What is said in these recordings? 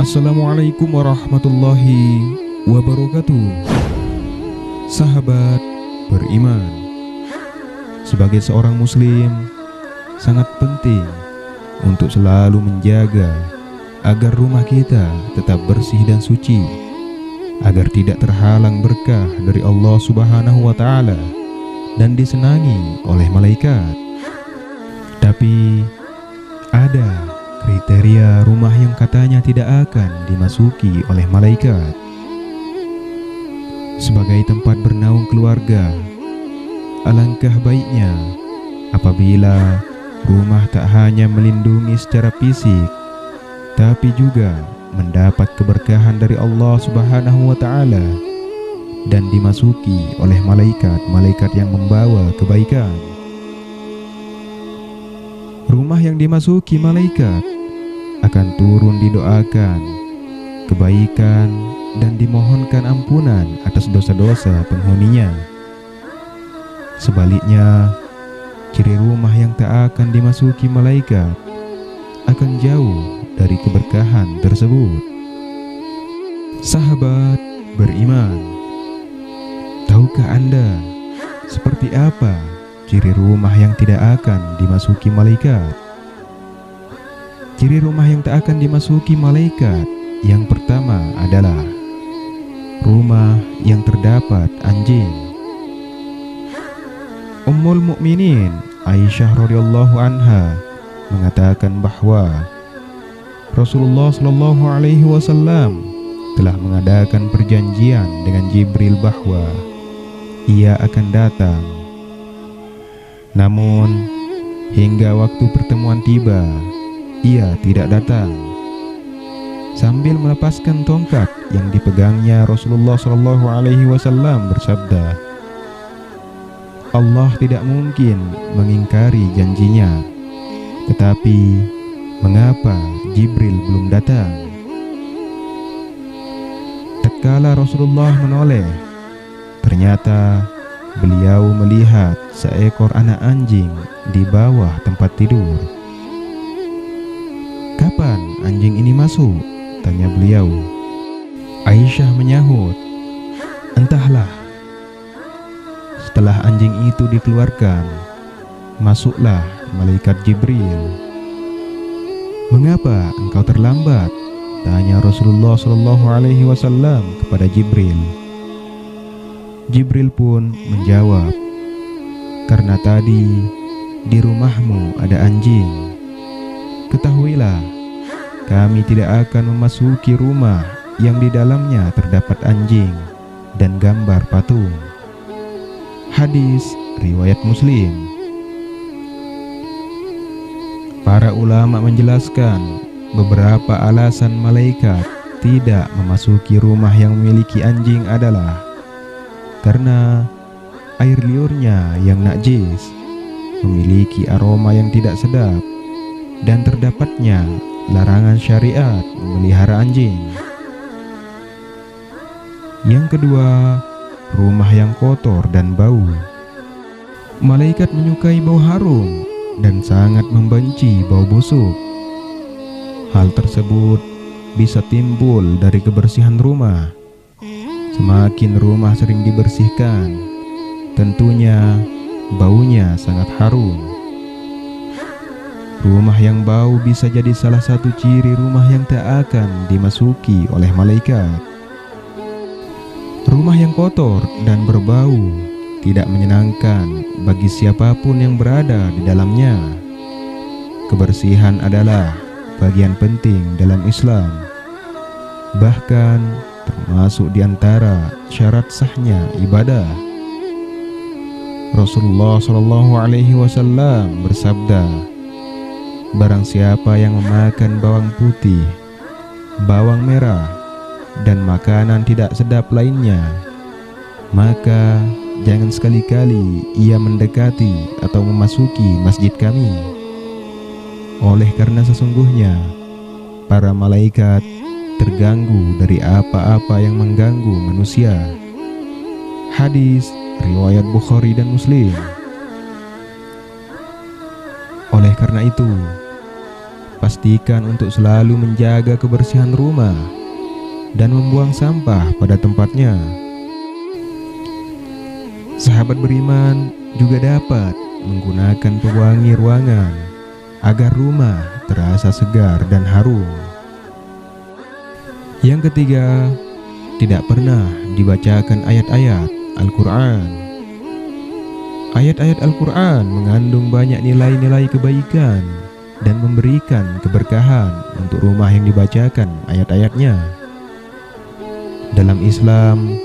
Assalamualaikum warahmatullahi wabarakatuh. Sahabat beriman, sebagai seorang muslim sangat penting untuk selalu menjaga agar rumah kita tetap bersih dan suci, agar tidak terhalang berkah dari Allah Subhanahu wa Ta'ala dan disenangi oleh malaikat. Tapi ada kriteria rumah yang katanya tidak akan dimasuki oleh malaikat. Sebagai tempat bernaung keluarga, alangkah baiknya apabila rumah tak hanya melindungi secara fisik, tapi juga mendapat keberkahan dari Allah Subhanahu wa Ta'ala dan dimasuki oleh malaikat-malaikat yang membawa kebaikan. Rumah yang dimasuki malaikat akan turun didoakan kebaikan dan dimohonkan ampunan atas dosa-dosa penghuninya. Sebaliknya, ciri rumah yang tak akan dimasuki malaikat akan jauh dari keberkahan tersebut. Sahabat beriman, tahukah Anda seperti apa ciri rumah yang tidak akan dimasuki malaikat? Ciri rumah yang tak akan dimasuki malaikat yang pertama adalah rumah yang terdapat anjing. Ummul Mukminin Aisyah radhiyallahu anha mengatakan bahwa Rasulullah shallallahu alaihi wasallam telah mengadakan perjanjian dengan Jibril bahwa ia akan datang. Namun hingga waktu pertemuan tiba, ia tidak datang. Sambil melepaskan tongkat yang dipegangnya, Rasulullah Shallallahu Alaihi Wasallam bersabda, Allah tidak mungkin mengingkari janjinya, tetapi mengapa Jibril belum datang? Tatkala Rasulullah menoleh, ternyata beliau melihat seekor anak anjing di bawah tempat tidur. Kapan anjing ini masuk? Tanya beliau. Aisyah menyahut, entahlah. Setelah anjing itu dikeluarkan, masuklah malaikat Jibril. Mengapa engkau terlambat? Tanya Rasulullah Shallallahu Alaihi Wasallam kepada Jibril. Jibril pun menjawab, karena tadi di rumahmu ada anjing. Ketahuilah, kami tidak akan memasuki rumah yang di dalamnya terdapat anjing dan gambar patung. Hadis riwayat Muslim. Para ulama menjelaskan beberapa alasan malaikat tidak memasuki rumah yang memiliki anjing adalah karena air liurnya yang najis, memiliki aroma yang tidak sedap, dan terdapatnya larangan syariat memelihara anjing. Yang kedua, rumah yang kotor dan bau. Malaikat menyukai bau harum dan sangat membenci bau busuk. Hal tersebut bisa timbul dari kebersihan rumah. Semakin rumah sering dibersihkan, tentunya baunya sangat harum. Rumah yang bau bisa jadi salah satu ciri rumah yang tak akan dimasuki oleh malaikat. Rumah yang kotor dan berbau tidak menyenangkan bagi siapapun yang berada di dalamnya. Kebersihan adalah bagian penting dalam Islam, bahkan termasuk di antara syarat sahnya ibadah. Rasulullah Shallallahu Alaihi Wasallam bersabda, barang siapa yang memakan bawang putih, bawang merah, dan makanan tidak sedap lainnya, maka jangan sekali-kali ia mendekati atau memasuki masjid kami. Oleh karena sesungguhnya para malaikat terganggu dari apa-apa yang mengganggu manusia. Hadis riwayat Bukhari dan Muslim. Oleh karena itu, pastikan untuk selalu menjaga kebersihan rumah dan membuang sampah pada tempatnya. Sahabat beriman juga dapat menggunakan pewangi ruangan agar rumah terasa segar dan harum. Yang ketiga, tidak pernah dibacakan ayat-ayat Al-Quran. Ayat-ayat Al-Quran mengandung banyak nilai-nilai kebaikan dan memberikan keberkahan untuk rumah yang dibacakan ayat-ayatnya. Dalam Islam,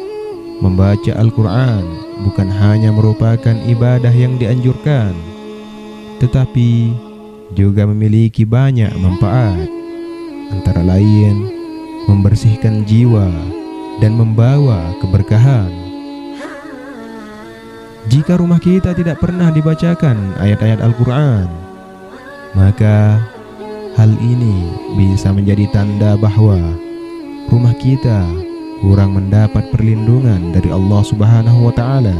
membaca Al-Quran bukan hanya merupakan ibadah yang dianjurkan, tetapi juga memiliki banyak manfaat, antara lain membersihkan jiwa dan membawa keberkahan. Jika rumah kita tidak pernah dibacakan ayat-ayat Al-Quran, maka hal ini bisa menjadi tanda bahwa rumah kita kurang mendapat perlindungan dari Allah Subhanahu wa Ta'ala.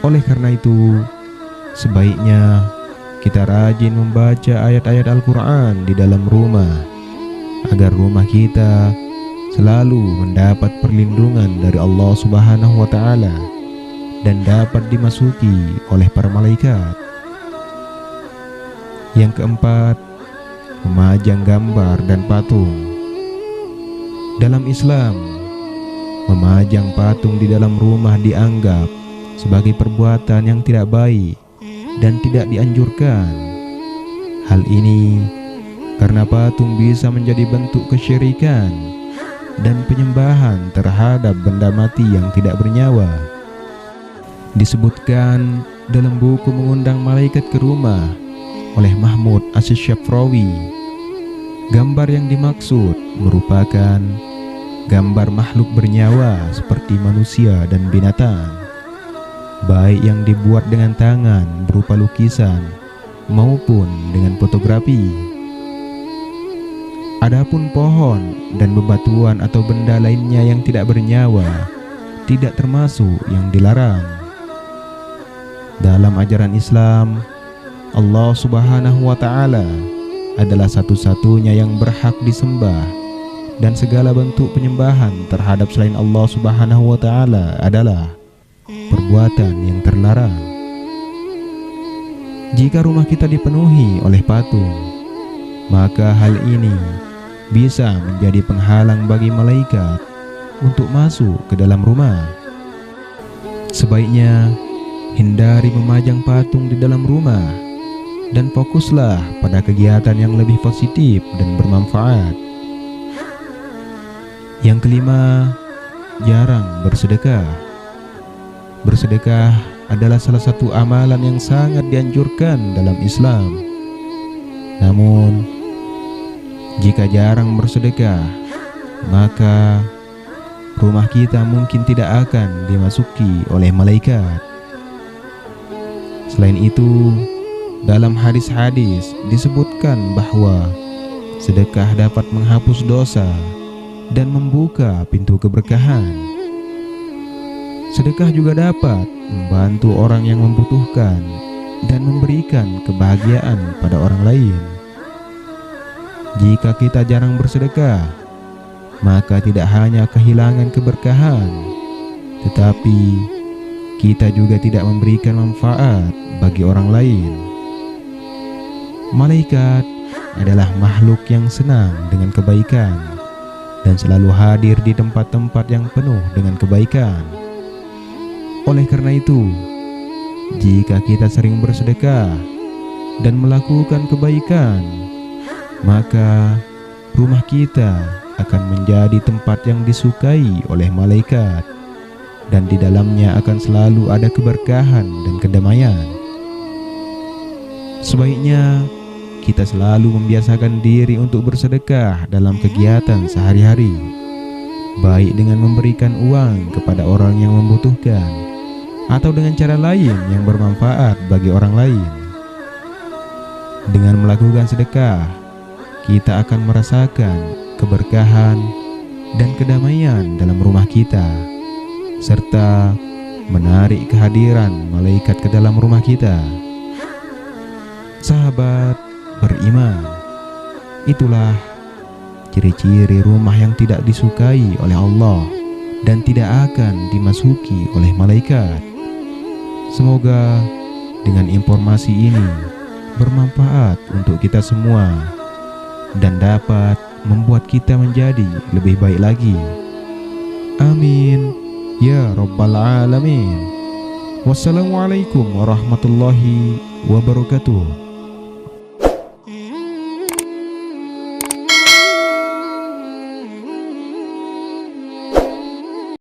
Oleh karena itu, sebaiknya kita rajin membaca ayat-ayat Al-Quran di dalam rumah, agar rumah kita selalu mendapat perlindungan dari Allah Subhanahu wa Ta'ala dan dapat dimasuki oleh para malaikat. Yang keempat, memajang gambar dan patung. Dalam Islam, memajang patung di dalam rumah dianggap sebagai perbuatan yang tidak baik dan tidak dianjurkan. Hal ini karena patung bisa menjadi bentuk kesyirikan dan penyembahan terhadap benda mati yang tidak bernyawa. Disebutkan dalam buku Mengundang Malaikat ke Rumah oleh Mahmud As-Syafrawi, gambar yang dimaksud merupakan gambar makhluk bernyawa seperti manusia dan binatang, baik yang dibuat dengan tangan berupa lukisan maupun dengan fotografi. Adapun pohon dan bebatuan atau benda lainnya yang tidak bernyawa tidak termasuk yang dilarang. Dalam ajaran Islam, Allah Subhanahu wa Ta'ala adalah satu-satunya yang berhak disembah, dan segala bentuk penyembahan terhadap selain Allah Subhanahu wa Ta'ala adalah perbuatan yang terlarang. Jika rumah kita dipenuhi oleh patung, maka hal ini bisa menjadi penghalang bagi malaikat untuk masuk ke dalam rumah. Sebaiknya hindari memajang patung di dalam rumah dan fokuslah pada kegiatan yang lebih positif dan bermanfaat. Yang kelima, jarang bersedekah. Bersedekah adalah salah satu amalan yang sangat dianjurkan dalam Islam. Namun, jika jarang bersedekah, maka rumah kita mungkin tidak akan dimasuki oleh malaikat. Selain itu, dalam hadis-hadis disebutkan bahwa sedekah dapat menghapus dosa dan membuka pintu keberkahan. Sedekah juga dapat membantu orang yang membutuhkan dan memberikan kebahagiaan pada orang lain. Jika kita jarang bersedekah, maka tidak hanya kehilangan keberkahan, tetapi kita juga tidak memberikan manfaat bagi orang lain. Malaikat adalah makhluk yang senang dengan kebaikan dan selalu hadir di tempat-tempat yang penuh dengan kebaikan. Oleh karena itu, jika kita sering bersedekah dan melakukan kebaikan, maka rumah kita akan menjadi tempat yang disukai oleh malaikat, dan di dalamnya akan selalu ada keberkahan dan kedamaian. Sebaiknya kita selalu membiasakan diri untuk bersedekah dalam kegiatan sehari-hari, baik dengan memberikan uang kepada orang yang membutuhkan atau dengan cara lain yang bermanfaat bagi orang lain. Dengan melakukan sedekah, kita akan merasakan keberkahan dan kedamaian dalam rumah kita, serta menarik kehadiran malaikat ke dalam rumah kita. Sahabat, beriman. Itulah ciri-ciri rumah yang tidak disukai oleh Allah dan tidak akan dimasuki oleh malaikat. Semoga dengan informasi ini bermanfaat untuk kita semua dan dapat membuat kita menjadi lebih baik lagi. Amin ya rabbal alamin. Wassalamualaikum warahmatullahi wabarakatuh.